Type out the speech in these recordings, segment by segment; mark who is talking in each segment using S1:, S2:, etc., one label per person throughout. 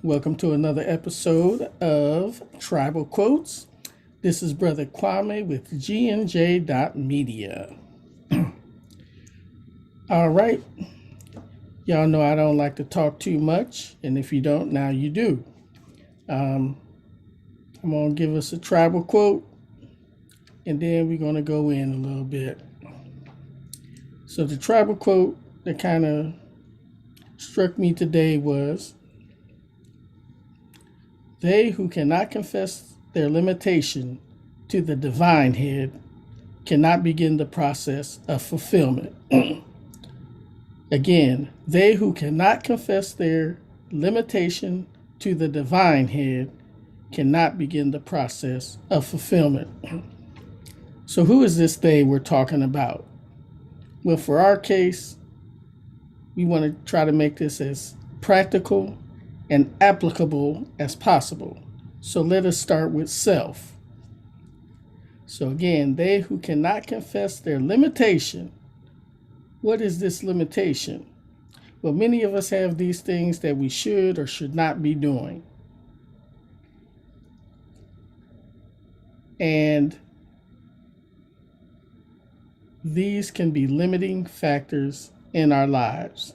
S1: Welcome to another episode of Tribal Quotes. This is Brother Kwame with G&J Media. All right. Y'all know I don't like to talk too much, and if you don't, now you do. I'm going to give us a tribal quote, and then we're going to go in a little bit. So the tribal quote that kind of struck me today was, "They who cannot confess their limitation to the divine head cannot begin the process of fulfillment." Again, they who cannot confess their limitation to the divine head cannot begin the process of fulfillment. So, who is this they we're talking about? Well, for our case, we want to try to make this as practical and applicable as possible. So let us start with self. So again, they who cannot confess their limitation. What is this limitation? Well, many of us have these things that we should or should not be doing. And these can be limiting factors in our lives.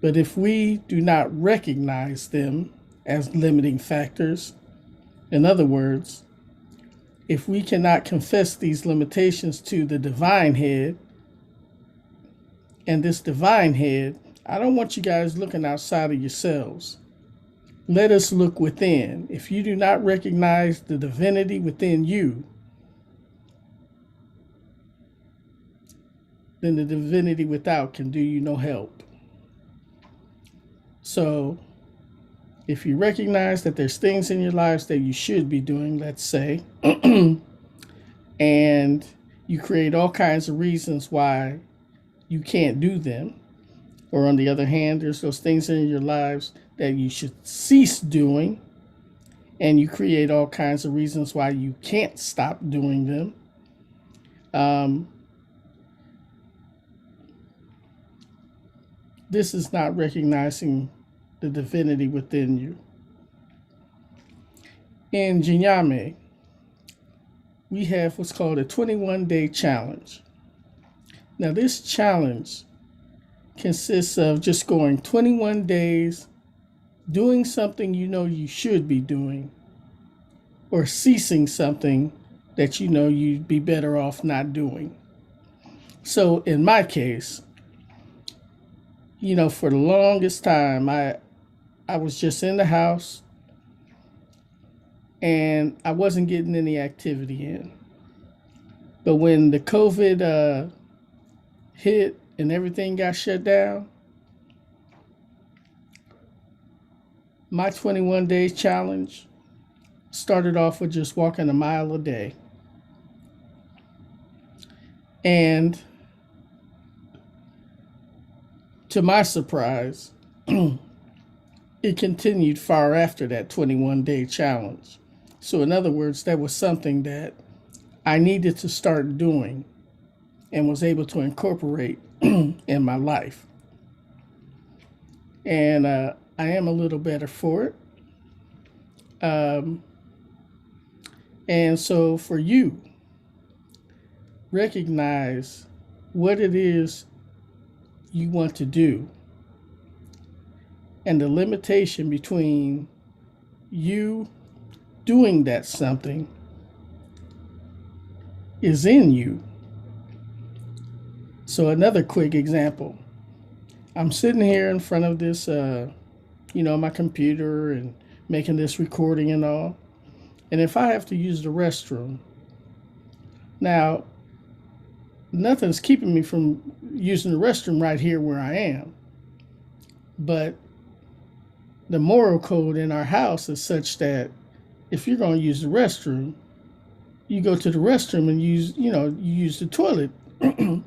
S1: But if we do not recognize them as limiting factors, in other words, if we cannot confess these limitations to the divine head, and this divine head, I don't want you guys looking outside of yourselves. Let us look within. If you do not recognize the divinity within you, then the divinity without can do you no help. So, if you recognize that there's things in your lives that you should be doing, let's say, and you create all kinds of reasons why you can't do them, or on the other hand, there's those things in your lives that you should cease doing, and you create all kinds of reasons why you can't stop doing them. This is not recognizing the divinity within you. In Jinyame, we have what's called a 21-day challenge. Now, this challenge consists of just going 21 days doing something you know you should be doing, or ceasing something that you know you'd be better off not doing. So in my case, for the longest time, I was just in the house and I wasn't getting any activity in. But when the COVID hit and everything got shut down, my 21 days challenge started off with just walking a mile a day. And to my surprise, it continued far after that 21-day challenge. So in other words, that was something that I needed to start doing and was able to incorporate in my life. And I am a little better for it. And so for you, recognize what it is you want to do, and the limitation between you doing that something is in you. So another quick example. I'm sitting here in front of this, my computer and making this recording and all. And if I have to use the restroom, now, nothing's keeping me from using the restroom right here where I am. But the moral code in our house is such that if you're going to use the restroom, you go to the restroom and you use the toilet. And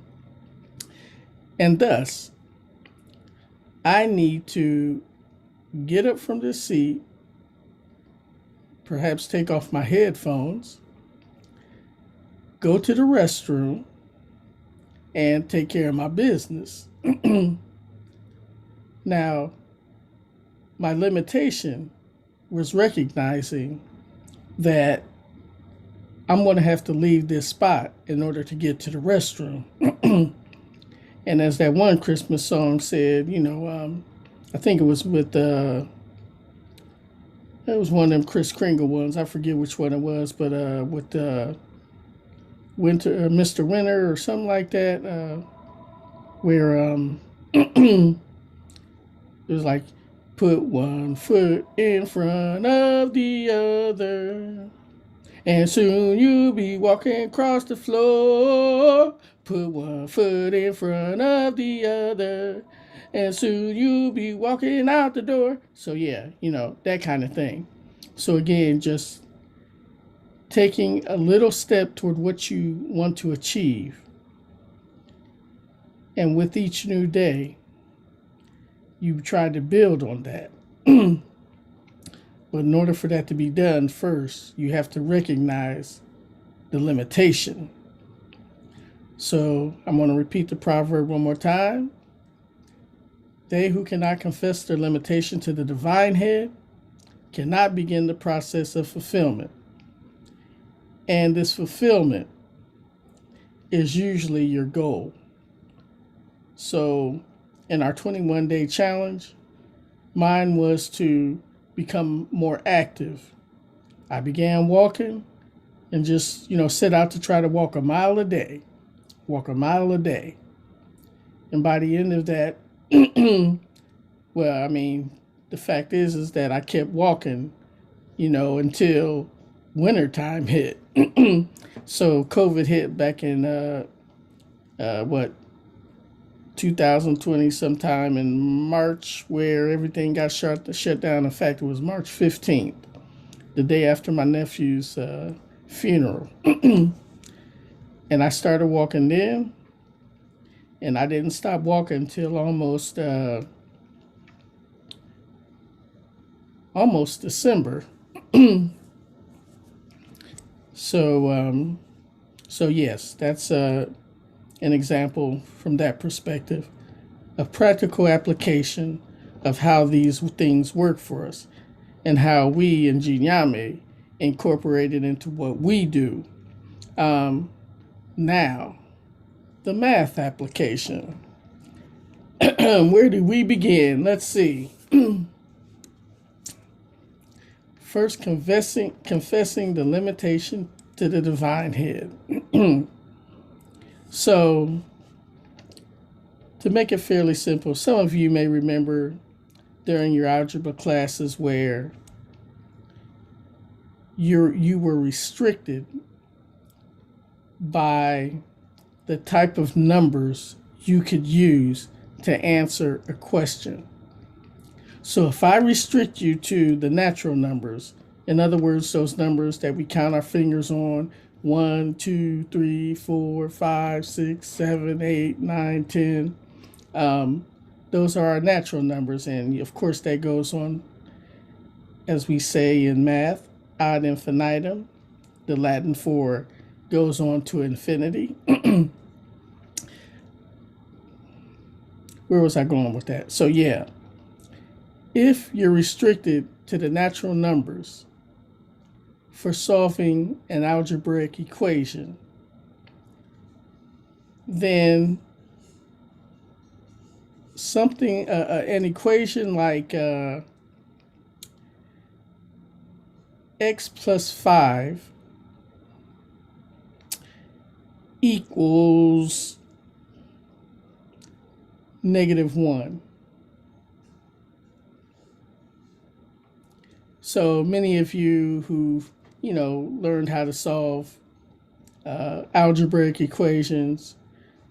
S1: thus, I need to get up from this seat, perhaps take off my headphones, go to the restroom, and take care of my business. Now, my limitation was recognizing that I'm going to have to leave this spot in order to get to the restroom. And as that one Christmas song said, I think it was with it was one of them Kris Kringle ones. I forget which one it was, but with Winter, Mr. Winter, or something like that, where it was like, put one foot in front of the other, and soon you'll be walking across the floor. Put one foot in front of the other, and soon you'll be walking out the door. So yeah, that kind of thing. So again, just taking a little step toward what you want to achieve. And with each new day, you try to build on that. But in order for that to be done, first, you have to recognize the limitation. So I'm going to repeat the proverb one more time. They who cannot confess their limitation to the divine head cannot begin the process of fulfillment. And this fulfillment is usually your goal. So in our 21-day challenge, mine was to become more active. I began walking and just, set out to try to walk a mile a day. And by the end of that, well, the fact is that I kept walking, until wintertime hit. So COVID hit back in, 2020 sometime in March, where everything got shut down. In fact, it was March 15th, the day after my nephew's funeral. And I started walking then, and I didn't stop walking until almost December. So yes, that's an example from that perspective, a practical application of how these things work for us and how we in Jinyame incorporate it into what we do. Now, the math application. Where do we begin? Let's see. First, confessing the limitation to the divine head. So, to make it fairly simple, some of you may remember during your algebra classes where you were restricted by the type of numbers you could use to answer a question. So if I restrict you to the natural numbers, in other words, those numbers that we count our fingers on, 1, 2, 3, 4, 5, 6, 7, 8, 9, 10, those are our natural numbers. And of course, that goes on, as we say in math, ad infinitum. The Latin for goes on to infinity. Where was I going with that? So yeah, if you're restricted to the natural numbers for solving an algebraic equation, then an equation like x plus 5 equals -1. So many of you who've, learned how to solve algebraic equations,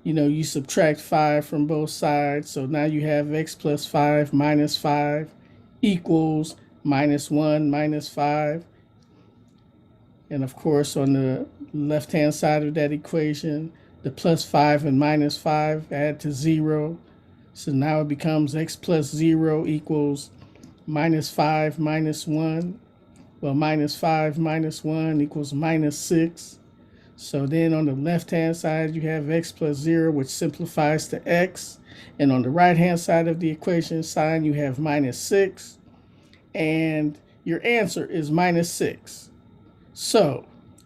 S1: you subtract 5 from both sides. So now you have x plus 5 minus 5 equals -1 minus 5. And of course, on the left-hand side of that equation, the plus 5 and minus 5 add to 0. So now it becomes x plus 0 equals -5 minus 1. Well, -5 minus 1 equals -6. So then on the left-hand side, you have x plus 0, which simplifies to x. And on the right-hand side of the equation sign, you have minus 6. And your answer is minus 6. So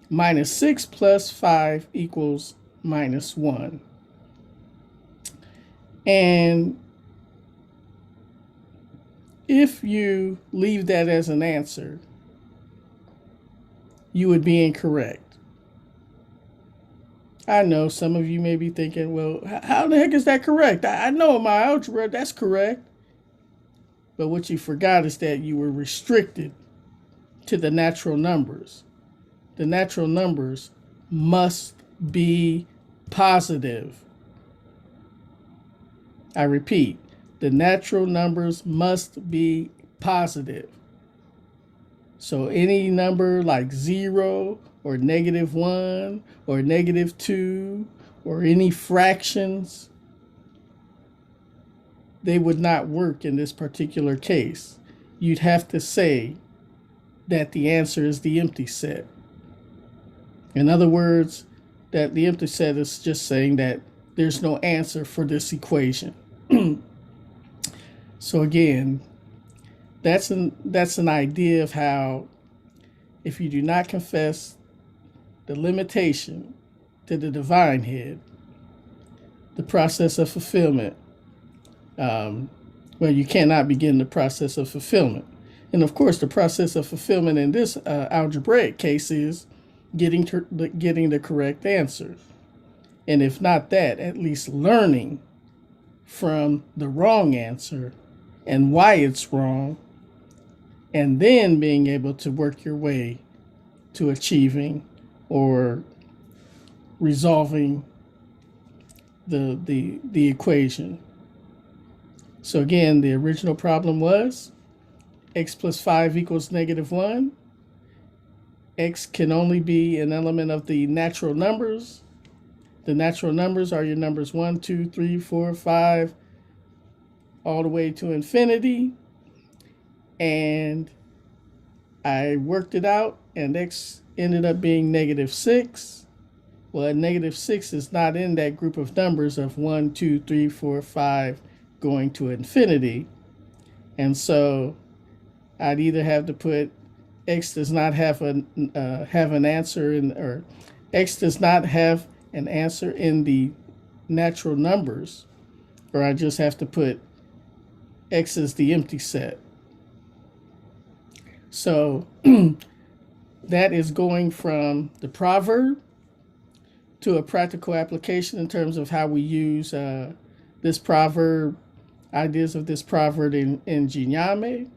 S1: minus 6 plus 5 equals minus 1. And if you leave that as an answer, you would be incorrect. I know some of you may be thinking, well, how the heck is that correct? I know in my algebra that's correct. But what you forgot is that you were restricted to the natural numbers. The natural numbers must be positive. I repeat, the natural numbers must be positive. So any number like 0 or -1 or -2 or any fractions, they would not work in this particular case. You'd have to say that the answer is the empty set. In other words, that the empty set is just saying that there's no answer for this equation. So again, that's an idea of how, if you do not confess the limitation to the divine head, the process of fulfillment, you cannot begin the process of fulfillment. And of course, the process of fulfillment in this algebraic case is getting the correct answer. And if not that, at least learning from the wrong answer and why it's wrong, and then being able to work your way to achieving or resolving the equation. So again, the original problem was x plus 5 equals -1. X can only be an element of the natural numbers. The natural numbers are your numbers 1, 2, 3, 4, 5, all the way to infinity. And I worked it out, and x ended up being -6. Well, -6 is not in that group of numbers of 1, 2, 3, 4, 5 going to infinity. And so I'd either have to put x does not have an answer in, or x does not have an answer in the natural numbers, or I just have to put x as the empty set. So that is going from the proverb to a practical application in terms of how we use this proverb, ideas of this proverb in Jinyame.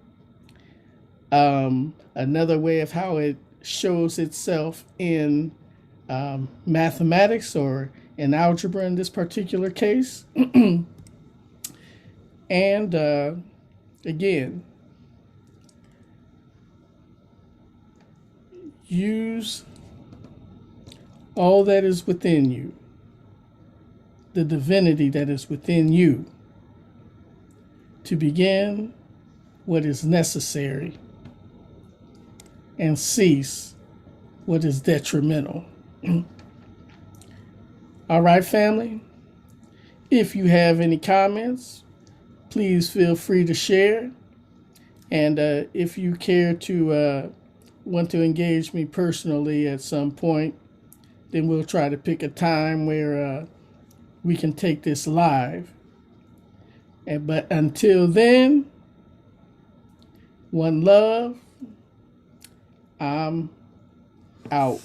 S1: Another way of how it shows itself in mathematics or in algebra in this particular case. And again, use all that is within you, the divinity that is within you, to begin what is necessary and cease what is detrimental. All right, family. If you have any comments, please feel free to share. And if you care to want to engage me personally at some point, then we'll try to pick a time where we can take this live. But until then, one love. I'm out.